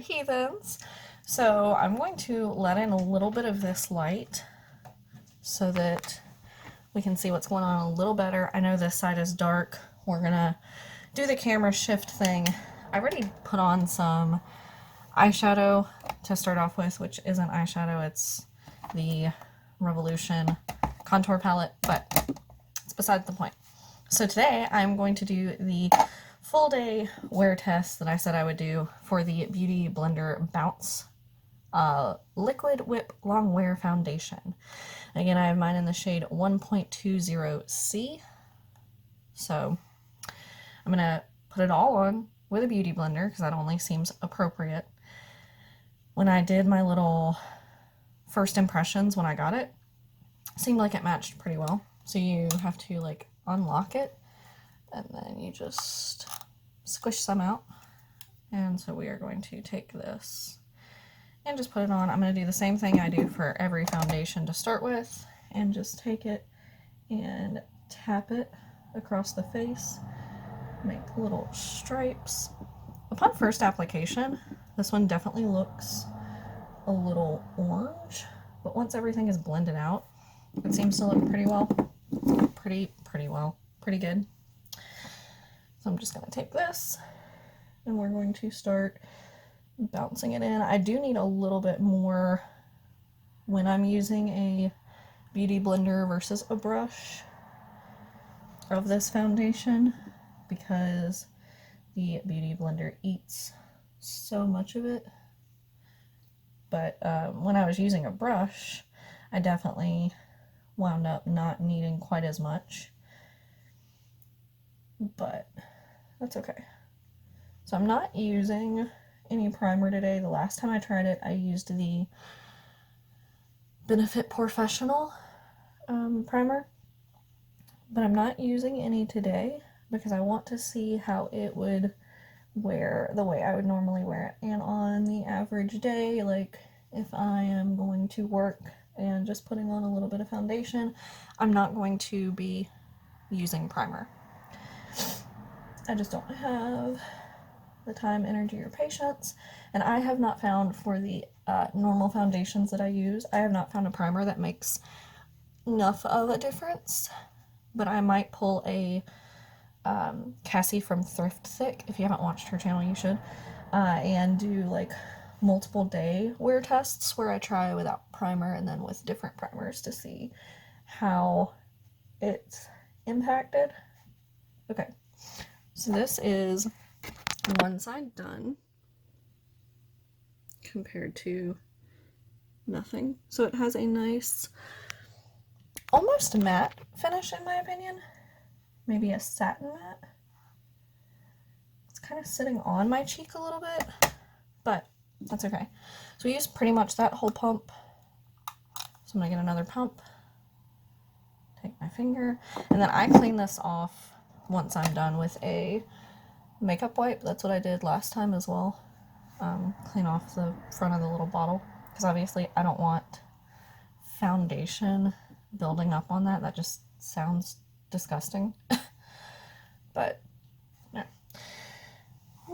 heathens. So I'm going to let in a little bit of this light so that we can see what's going on a little better. I know this side is dark. We're gonna do the camera shift thing. I already put on some eyeshadow to start off with, which isn't eyeshadow, it's the Revolution contour palette, but it's beside the point. So today I'm going to do the full day wear test that I said I would do for the Beauty Blender Bounce Liquid Whip Long Wear Foundation. Again, I have mine in the shade 1.20C. So I'm going to put it all on with a beauty blender because that only seems appropriate. When I did my little first impressions when I got it, seemed like it matched pretty well. So you have to like unlock it and then you just squish some out. And so we are going to take this and just put it on. I'm going to do the same thing I do for every foundation to start with and just take it and tap it across the face, make little stripes. Upon first application, this one definitely looks a little orange, but once everything is blended out, it seems to look pretty well. Pretty good. So I'm just going to take this and we're going to start bouncing it in. I do need a little bit more when I'm using a beauty blender versus a brush of this foundation because the beauty blender eats so much of it. But when I was using a brush, I definitely wound up not needing quite as much. But that's okay. So I'm not using any primer today. The last time I tried it, I used the Benefit Professional primer. But I'm not using any today because I want to see how it would wear the way I would normally wear it. And on the average day, like if I am going to work and just putting on a little bit of foundation, I'm not going to be using primer. I just don't have the time, energy, or patience. And I have not found for the normal foundations that I use, I have not found a primer that makes enough of a difference. But I might pull a Cassie from Thrift Thick. If you haven't watched her channel, you should. And do like multiple day wear tests where I try without primer and then with different primers to see how it's impacted. Okay, so this is one side done compared to nothing. So it has a nice, almost matte finish in my opinion. Maybe a satin matte. It's kind of sitting on my cheek a little bit, but that's okay. So we use pretty much that whole pump. So I'm gonna get another pump, take my finger, and then I clean this off once I'm done with a makeup wipe. That's what I did last time as well. Clean off the front of the little bottle because obviously I don't want foundation building up on that. That just sounds disgusting. But yeah,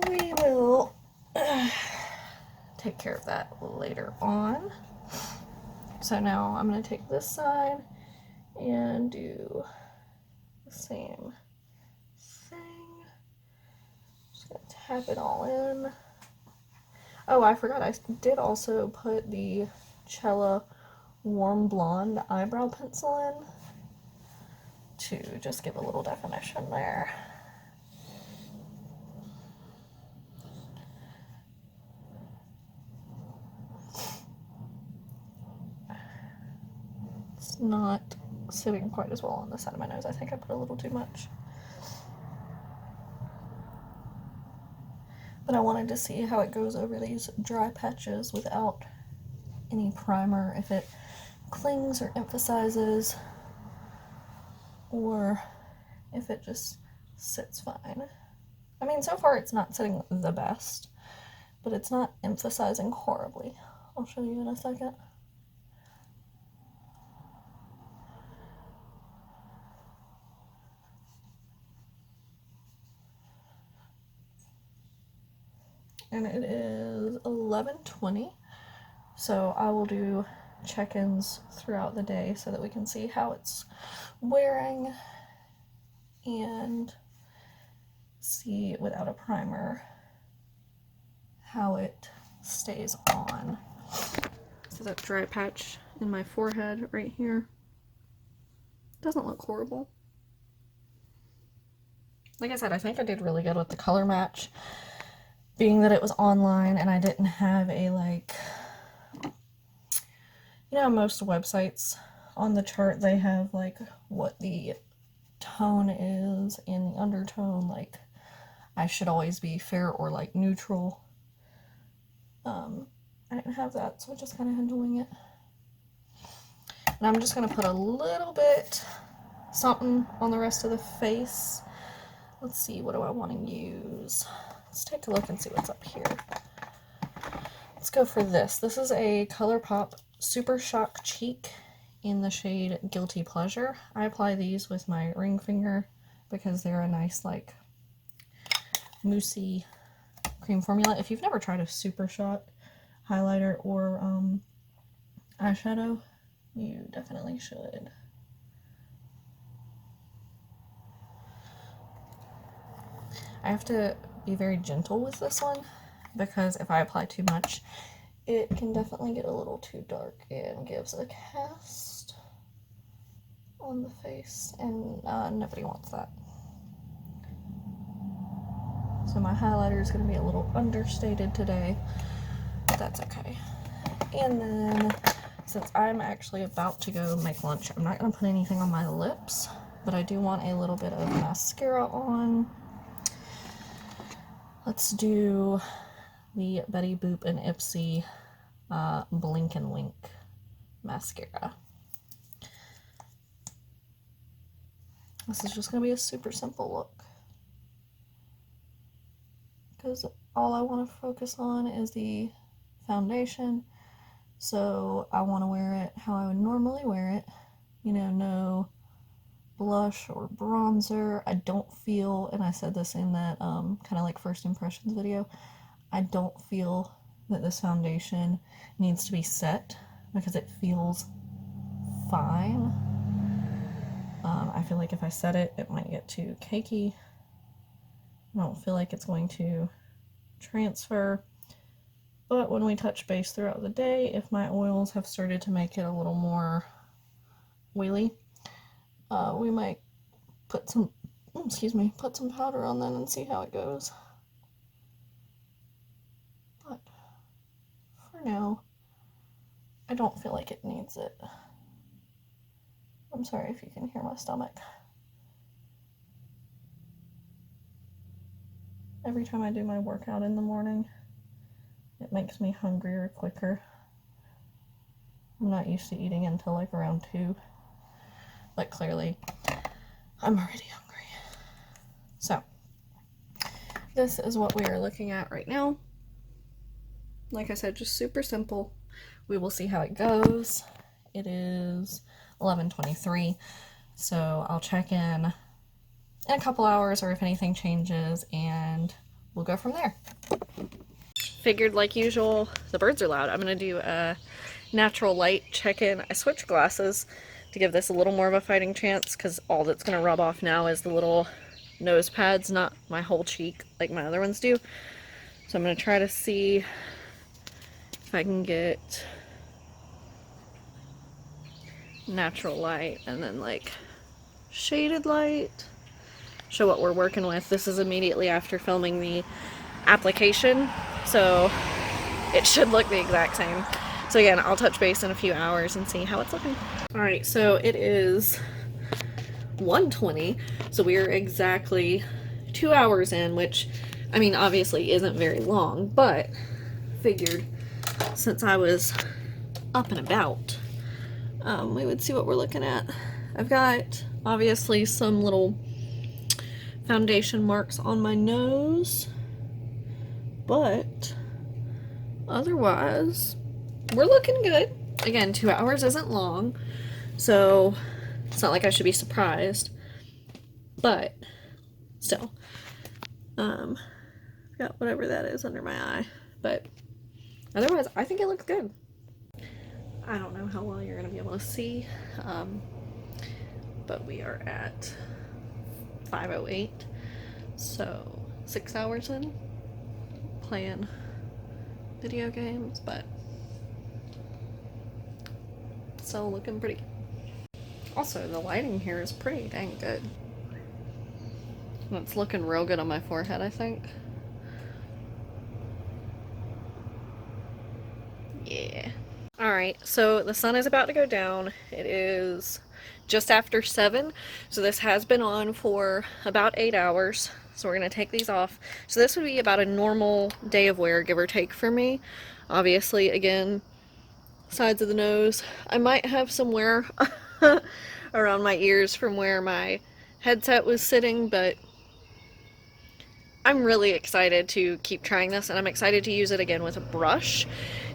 we will take care of that later on. So now I'm going to take this side and do the same thing. Just going to tap it all in. Oh, I forgot, I did also put the Cella Warm Blonde eyebrow pencil in to just give a little definition there. It's not sitting quite as well on the side of my nose. I think I put a little too much. But I wanted to see how it goes over these dry patches without any primer, if it clings or emphasizes, or if it just sits fine. I mean, so far it's not sitting the best, but it's not emphasizing horribly. I'll show you in a second. And it is a 11:20. So I will do check-ins throughout the day so that we can see how it's wearing and see without a primer how it stays on. So that dry patch in my forehead right here doesn't look horrible. Like I said, I think I did really good with the color match, being that it was online and I didn't have a, like, you know, most websites on the chart, they have like what the tone is in the undertone, like I should always be fair or like neutral. I didn't have that, so I just kind of had to wing it. And I'm just going to put a little bit something on the rest of the face. Let's see, what do I want to use? Let's take a look and see what's up here. Let's go for this. This is a ColourPop Super Shock Cheek in the shade Guilty Pleasure. I apply these with my ring finger because they're a nice, like, moussey cream formula. If you've never tried a Super Shock highlighter or eyeshadow, you definitely should. I have to be very gentle with this one because if I apply too much, it can definitely get a little too dark and gives a cast on the face, and nobody wants that. So my highlighter is going to be a little understated today, but that's okay. And then, since I'm actually about to go make lunch, I'm not going to put anything on my lips, but I do want a little bit of mascara on. Let's do the Betty Boop and Ipsy Blink and Wink mascara. This is just going to be a super simple look, because all I want to focus on is the foundation. So I want to wear it how I would normally wear it, you know, no blush or bronzer. I don't feel, and I said this in that kind of like first impressions video, I don't feel that this foundation needs to be set because it feels fine. I feel like if I set it, it might get too cakey. I don't feel like it's going to transfer. But when we touch base throughout the day, if my oils have started to make it a little more oily, we might put some, put some powder on then and see how it goes. But for now, I don't feel like it needs it. I'm sorry if you can hear my stomach. Every time I do my workout in the morning, it makes me hungrier quicker. I'm not used to eating until like around 2, but clearly I'm already hungry. So this is what we are looking at right now. Like I said, just super simple. We will see how it goes. It is 11:23, so I'll check in a couple hours, or if anything changes, and we'll go from there. Figured, like usual, the birds are loud. I'm gonna do a natural light check-in. I switched glasses to give this a little more of a fighting chance, because all that's gonna rub off now is the little nose pads, not my whole cheek like my other ones do. So I'm gonna try to see if I can get natural light and then like shaded light, show what we're working with. This is immediately after filming the application, so it should look the exact same. So again, I'll touch base in a few hours and see how it's looking. Alright, so it is 1:20, so we are exactly 2 hours in, which, I mean, obviously isn't very long, but figured since I was up and about, we would see what we're looking at. I've got, obviously, some little foundation marks on my nose, but otherwise, we're looking good. Again, 2 hours isn't long, so it's not like I should be surprised, but still, got whatever that is under my eye, but Otherwise, I think it looks good. I don't know how well you're going to be able to see, but we are at 5:08, so 6 hours in playing video games, but still looking pretty. Also, the lighting here is pretty dang good. It's looking real good on my forehead, I think. Yeah. Alright, so the sun is about to go down. It is just after 7, so this has been on for about 8 hours. So we're going to take these off. So this would be about a normal day of wear, give or take for me. Obviously, again, sides of the nose. I might have some wear around my ears from where my headset was sitting, but I'm really excited to keep trying this, and I'm excited to use it again with a brush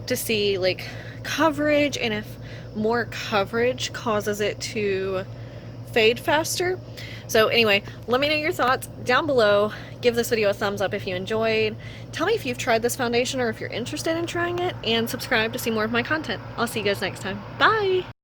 to see like coverage, and if more coverage causes it to fade faster. So anyway, let me know your thoughts down below. Give this video a thumbs up if you enjoyed. Tell me if you've tried this foundation or if you're interested in trying it, and subscribe to see more of my content. I'll see you guys next time. Bye!